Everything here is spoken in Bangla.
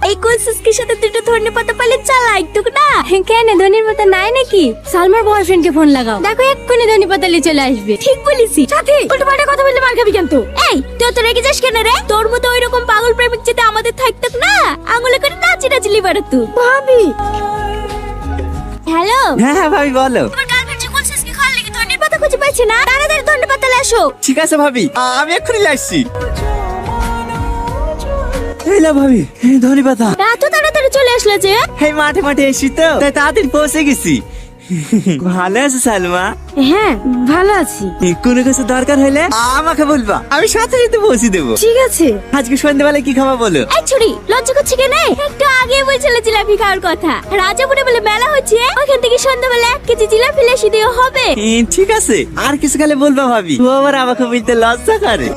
এই কোলসুসকির সাথে দুটো ধনে পাতা পালে চালাই তোকে না। কেন ধনের পাতা নাই নাকি? সালমার বয়ফ্রেন্ডকে ফোন লাগাও, দেখো এক্ষুনি ধনে পাতা নিয়ে চলে আসবে। ঠিক বলিসি সাথী, উল্টো পাল্টা কথা বললে মার খাবি কিন্তু। এই তুই তো রেগে যাস কেন রে? তোর মতো ওইরকম পাগল প্রেমিক যদি আমাদের থাকতো না, আঙুলে করে নাচি নাচি লিবার তো। ভাবি হ্যালো। হ্যাঁ ভাবি বলো। তোমার গার্লফ্রেন্ড যে কোলসুসকি খাওয়ার লাগি ধনের পাতা খুঁজে পাইছে না, তাড়াতাড়ি ধনে পাতা আসো। ঠিক আছে ভাবি, আমি এক্ষুনি আসছি। এই না ভাবি, ধনী পাতা। এত তাড়াতাড়ি চলে আসলে যে? এই মাঠে মাঠে এসি তো, তাই তাড়াতাড়ি পৌঁছে গেছি। ভালো আছো সালমা? হ্যাঁ ভালো আছি। কোনো কিছু দরকার হলে আমাকে বলবা, আমি সাথে সাথে পৌঁছে দেবো। ঠিক আছে। আজকে সন্ধ্যাবেলায় কি খাওয়া বলো? এই ছুরি লজ্জা করছে কেন? একটু আগে বলছিলে জিলাপি খাওয়ার কথা। রাজাপুরে বলে মেলা হচ্ছে, ওখান থেকে সন্ধ্যাবেলা 1 কেজি জিলাপি লেসি দিয়ে হবে। ঠিক আছে, আর কিছু খেলে বলবা ভাবি, ও আবার আমাকে বলতে লজ্জা করে।